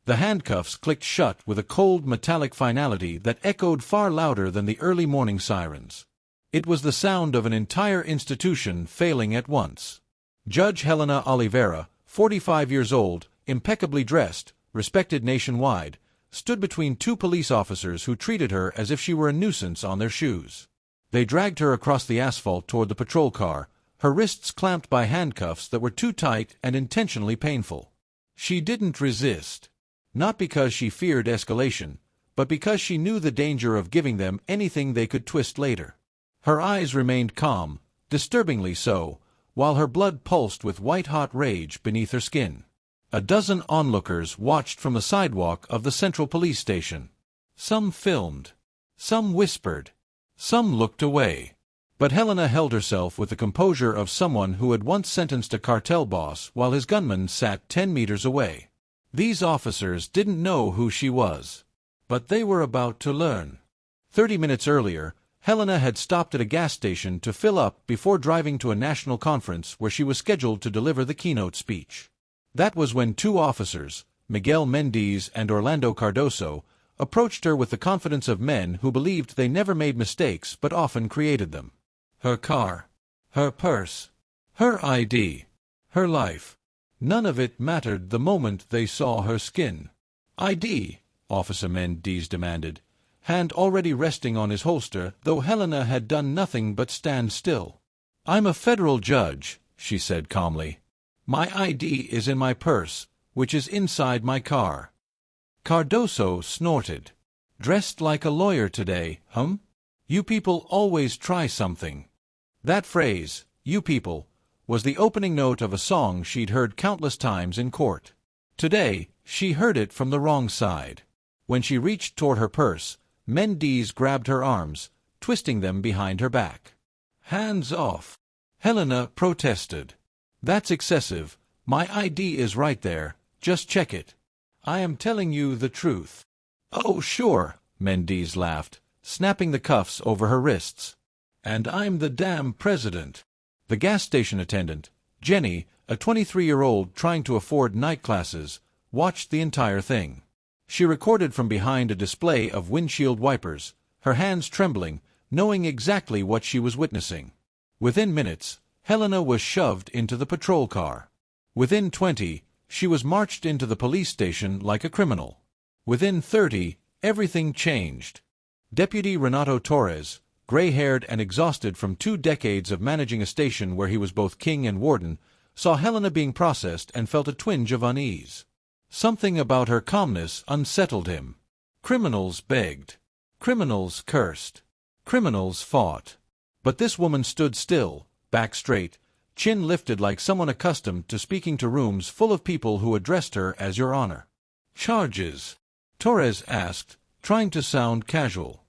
The handcuffs clicked shut with a cold metallic finality that echoed far louder than the early morning sirens. It was the sound of an entire institution failing at once. Judge Helena Oliveira, 45 years old, impeccably dressed, respected nationwide, stood between two police officers who treated her as if she were a nuisance on their shoes. They dragged her across the asphalt toward the patrol car, her wrists clamped by handcuffs that were too tight and intentionally painful. She didn't resist. Not because she feared escalation, but because she knew the danger of giving them anything they could twist later. Her eyes remained calm, disturbingly so, while her blood pulsed with white-hot rage beneath her skin. A dozen onlookers watched from the sidewalk of the Central Police Station. Some filmed. Some whispered. Some looked away. But Helena held herself with the composure of someone who had once sentenced a cartel boss while his gunman sat 10 meters away. These officers didn't know who she was. But they were about to learn. 30 minutes earlier, Helena had stopped at a gas station to fill up before driving to a national conference where she was scheduled to deliver the keynote speech. That was when two officers, Miguel Mendez and Orlando Cardoso, approached her with the confidence of men who believed they never made mistakes but often created them. Her car, her purse, her ID, her life. None of it mattered the moment they saw her skin. ID, Officer Mendez demanded, hand already resting on his holster, though Helena had done nothing but stand still. I'm a federal judge, she said calmly. My ID is in my purse, which is inside my car. Cardoso snorted. Dressed like a lawyer today, hum? You people always try something. That phrase, you people, was the opening note of a song she'd heard countless times in court. Today, she heard it from the wrong side. When she reached toward her purse, Mendez grabbed her arms, twisting them behind her back. Hands off! Helena protested. That's excessive. My ID is right there. Just check it. I am telling you the truth. Oh, sure, Mendez laughed, snapping the cuffs over her wrists. And I'm the damn president. The gas station attendant, Jenny, a 23-year-old trying to afford night classes, watched the entire thing. She recorded from behind a display of windshield wipers, her hands trembling, knowing exactly what she was witnessing. Within minutes, Helena was shoved into the patrol car. Within 20, she was marched into the police station like a criminal. Within 30, everything changed. Deputy Renato Torres, gray-haired and exhausted from 2 decades of managing a station where he was both king and warden, saw Helena being processed and felt a twinge of unease. Something about her calmness unsettled him. Criminals begged. Criminals cursed. Criminals fought. But this woman stood still, back straight, chin lifted like someone accustomed to speaking to rooms full of people who addressed her as Your Honor. Charges? Torres asked, trying to sound casual.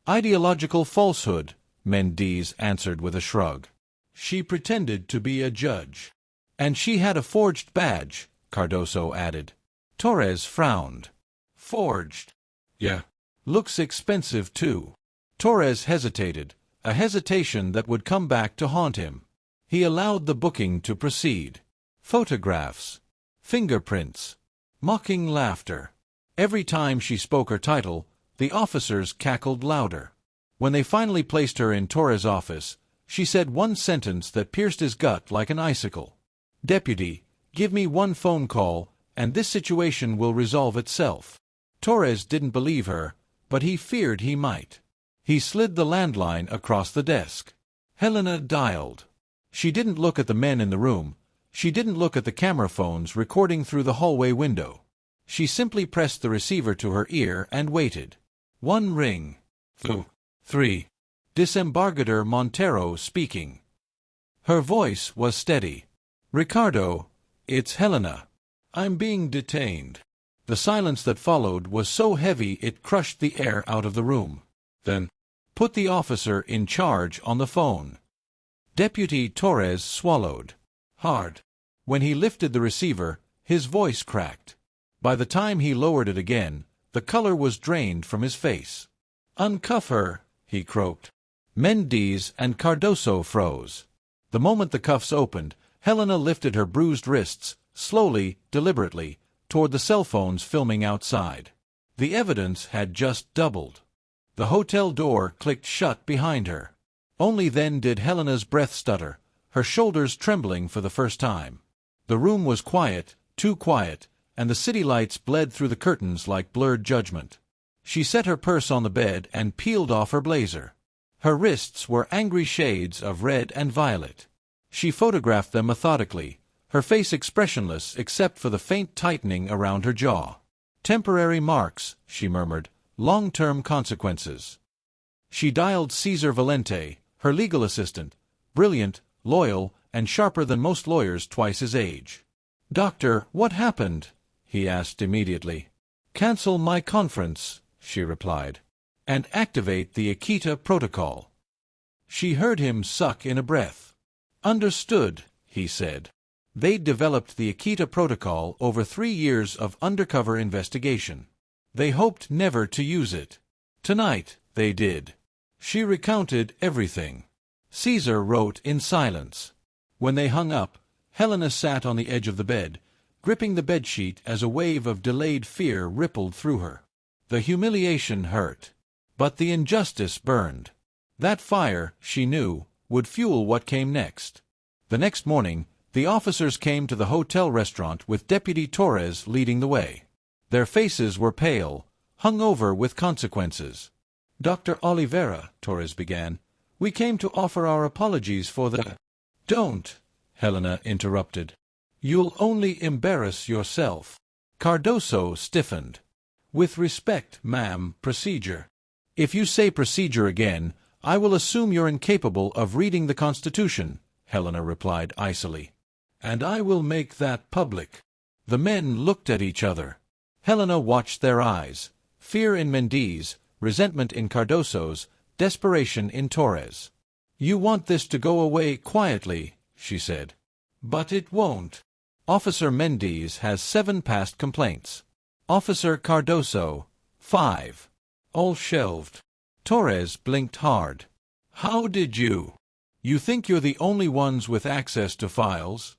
Ideological falsehood, Mendez answered with a shrug. She pretended to be a judge. And she had a forged badge, Cardoso added. Torres frowned. Forged? Yeah. Looks expensive too. Torres hesitated, a hesitation that would come back to haunt him. He allowed the booking to proceed. Photographs. Fingerprints. Mocking laughter. Every time she spoke her title, the officers cackled louder. When they finally placed her in Torres' office, she said one sentence that pierced his gut like an icicle. Deputy, give me one phone call, and this situation will resolve itself. Torres didn't believe her, but he feared he might. He slid the landline across the desk. Helena dialed. She didn't look at the men in the room. She didn't look at the camera phones recording through the hallway window. She simply pressed the receiver to her ear and waited. 1 ring. 2, 3. Disembargador Montero speaking. Her voice was steady. Ricardo, it's Helena. I'm being detained. The silence that followed was so heavy it crushed the air out of the room. Then, put the officer in charge on the phone. Deputy Torres swallowed. Hard. When he lifted the receiver, his voice cracked. By the time he lowered it again, the color was drained from his face. Uncuff her, he croaked. Mendez and Cardoso froze. The moment the cuffs opened, Helena lifted her bruised wrists, slowly, deliberately, toward the cell phones filming outside. The evidence had just doubled. The hotel door clicked shut behind her. Only then did Helena's breath stutter, her shoulders trembling for the first time. The room was quiet, too quiet, and the city lights bled through the curtains like blurred judgment. She set her purse on the bed and peeled off her blazer. Her wrists were angry shades of red and violet. She photographed them methodically, her face expressionless except for the faint tightening around her jaw. "Temporary marks," she murmured, "long-term consequences." She dialed Cesar Valente, her legal assistant, brilliant, loyal, and sharper than most lawyers twice his age. "Doctor, what happened?" he asked immediately. "Cancel my conference," she replied, "and activate the Akita protocol." She heard him suck in a breath. "Understood," he said. They'd developed the Akita protocol over 3 years of undercover investigation. They hoped never to use it. Tonight, they did. She recounted everything. Caesar wrote in silence. When they hung up, Helena sat on the edge of the bed, gripping the bedsheet as a wave of delayed fear rippled through her. The humiliation hurt. But the injustice burned. That fire, she knew, would fuel what came next. The next morning, the officers came to the hotel restaurant with Deputy Torres leading the way. Their faces were pale, hung over with consequences. "Dr. Oliveira," Torres began, "we came to offer our apologies for the—" "Don't," Helena interrupted. "You'll only embarrass yourself." Cardoso stiffened. "With respect, ma'am, procedure." "If you say procedure again, I will assume you're incapable of reading the Constitution," Helena replied icily. "And I will make that public." The men looked at each other. Helena watched their eyes. Fear in Mendiz, resentment in Cardoso's, desperation in Torres. "You want this to go away quietly," she said. "But it won't. Officer Mendiz has 7 past complaints. Officer Cardoso, 5. All shelved." Torres blinked hard. "How did you? You think you're the only ones with access to files?"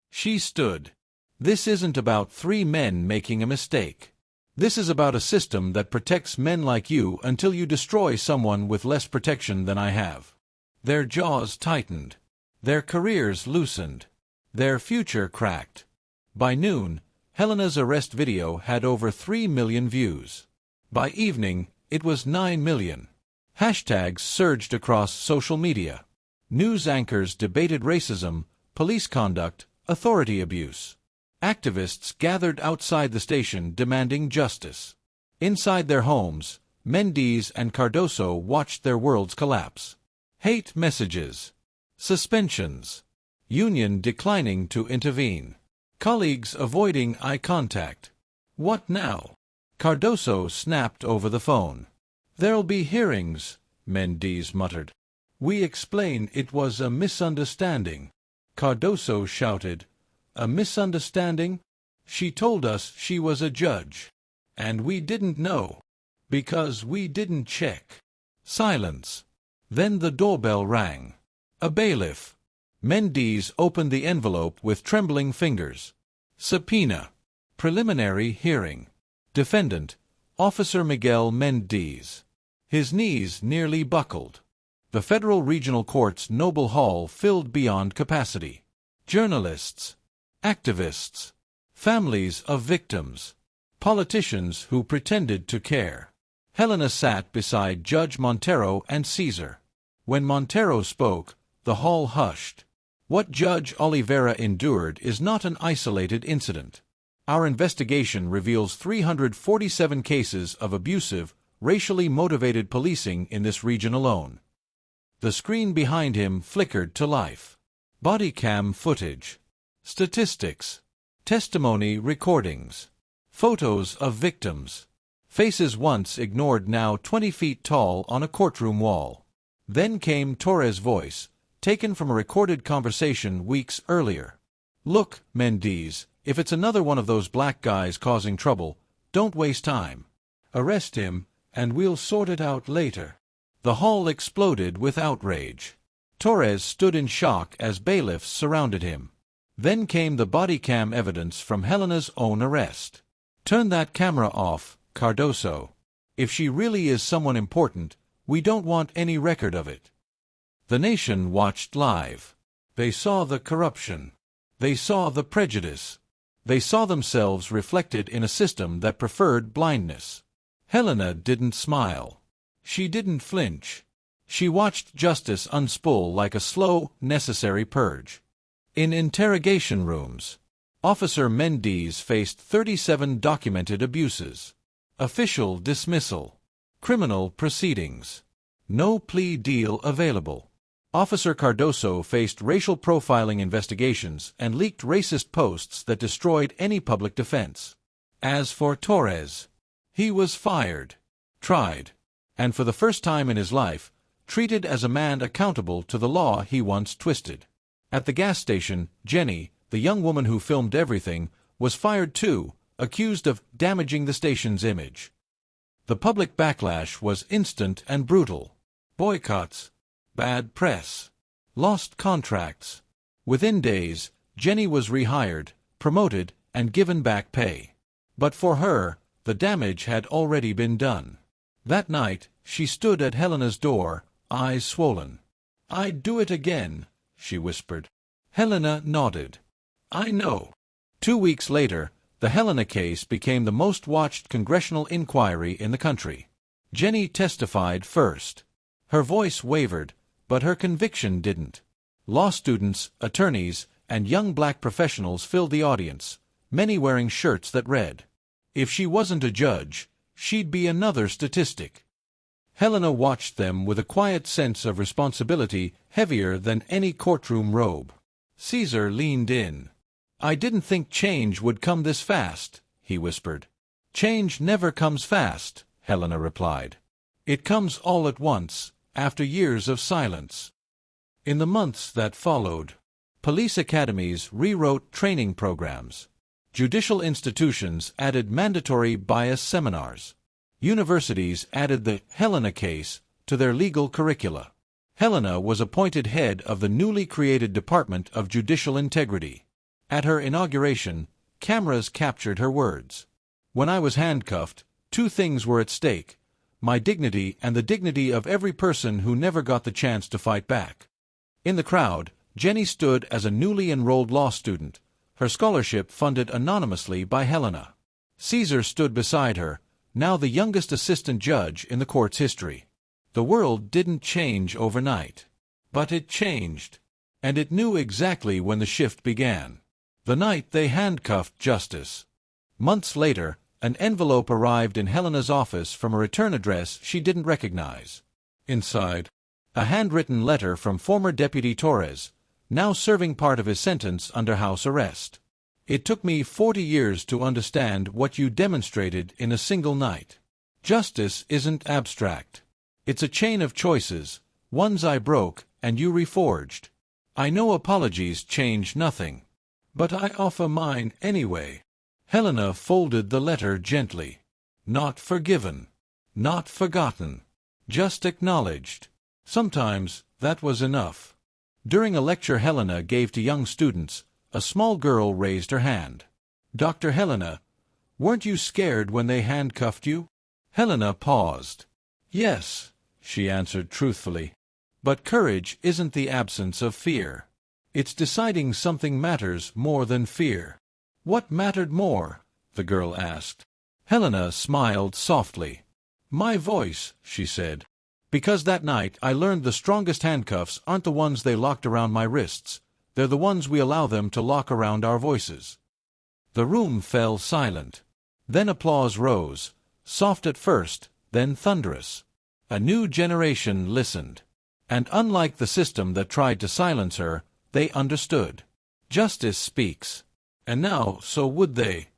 She stood. "This isn't about 3 men making a mistake. This is about a system that protects men like you until you destroy someone with less protection than I have." Their jaws tightened. Their careers loosened. Their future cracked. By noon, Helena's arrest video had over 3 million views. By evening, it was 9 million. Hashtags surged across social media. News anchors debated racism, police conduct, authority abuse. Activists gathered outside the station demanding justice. Inside their homes, Mendiz and Cardoso watched their worlds collapse. Hate messages. Suspensions. Union declining to intervene. Colleagues avoiding eye contact. What now? Cardoso snapped over the phone. "There'll be hearings," Mendiz muttered. "We explain it was a misunderstanding." Cardoso shouted, "A misunderstanding? She told us she was a judge. And we didn't know. Because we didn't check." Silence. Then the doorbell rang. A bailiff. Mendiz opened the envelope with trembling fingers. Subpoena. Preliminary hearing. Defendant, Officer Miguel Mendiz. His knees nearly buckled. The Federal Regional Court's noble hall filled beyond capacity. Journalists. Activists. Families of victims. Politicians who pretended to care. Helena sat beside Judge Montero and Caesar. When Montero spoke, the hall hushed. What Judge Oliveira endured is not an isolated incident. Our investigation reveals 347 cases of abusive, racially motivated policing in this region alone. The screen behind him flickered to life. Body cam footage. Statistics. Testimony recordings. Photos of victims. Faces once ignored now 20 feet tall on a courtroom wall. Then came Torres' voice, taken from a recorded conversation weeks earlier. "Look, Mendiz, if it's another one of those black guys causing trouble, don't waste time. Arrest him, and we'll sort it out later." The hall exploded with outrage. Torres stood in shock as bailiffs surrounded him. Then came the body cam evidence from Helena's own arrest. "Turn that camera off, Cardoso. If she really is someone important, we don't want any record of it." The nation watched live. They saw the corruption. They saw the prejudice. They saw themselves reflected in a system that preferred blindness. Helena didn't smile. She didn't flinch. She watched justice unspool like a slow, necessary purge. In interrogation rooms, Officer Mendes faced 37 documented abuses. Official dismissal. Criminal proceedings. No plea deal available. Officer Cardoso faced racial profiling investigations and leaked racist posts that destroyed any public defense. As for Torres, he was fired, tried, and for the first time in his life, treated as a man accountable to the law he once twisted. At the gas station, Jenny, the young woman who filmed everything, was fired too, accused of damaging the station's image. The public backlash was instant and brutal. Boycotts, bad press, lost contracts. Within days, Jenny was rehired, promoted, and given back pay. But for her, the damage had already been done. That night, she stood at Helena's door, eyes swollen. "I'd do it again," she whispered. Helena nodded. "I know." 2 weeks later, the Helena case became the most watched congressional inquiry in the country. Jenny testified first. Her voice wavered, but her conviction didn't. Law students, attorneys, and young black professionals filled the audience, many wearing shirts that read, "If she wasn't a judge, she'd be another statistic." Helena watched them with a quiet sense of responsibility heavier than any courtroom robe. Caesar leaned in. "I didn't think change would come this fast," he whispered. "Change never comes fast," Helena replied. "It comes all at once, after years of silence." In the months that followed, police academies rewrote training programs. Judicial institutions added mandatory bias seminars. Universities added the Helena case to their legal curricula. Helena was appointed head of the newly created Department of Judicial Integrity. At her inauguration, cameras captured her words. "When I was handcuffed, 2 things were at stake: my dignity and the dignity of every person who never got the chance to fight back." In the crowd, Jenny stood as a newly enrolled law student, her scholarship funded anonymously by Helena. Caesar stood beside her, now the youngest assistant judge in the court's history. The world didn't change overnight. But it changed. And it knew exactly when the shift began. The night they handcuffed justice. Months later, an envelope arrived in Helena's office from a return address she didn't recognize. Inside, a handwritten letter from former Deputy Torres, now serving part of his sentence under house arrest. "It took me 40 years to understand what you demonstrated in a single night. Justice isn't abstract. It's a chain of choices, ones I broke and you reforged. I know apologies change nothing. But I offer mine anyway." Helena folded the letter gently. Not forgiven. Not forgotten. Just acknowledged. Sometimes that was enough. During a lecture Helena gave to young students, a small girl raised her hand. "Dr. Helena, weren't you scared when they handcuffed you?" Helena paused. "Yes," she answered truthfully. "But courage isn't the absence of fear. It's deciding something matters more than fear." "What mattered more?" the girl asked. Helena smiled softly. "My voice," she said. "Because that night I learned the strongest handcuffs aren't the ones they locked around my wrists. They're the ones we allow them to lock around our voices." The room fell silent. Then applause rose, soft at first, then thunderous. A new generation listened. And unlike the system that tried to silence her, they understood. Justice speaks. And now, so would they.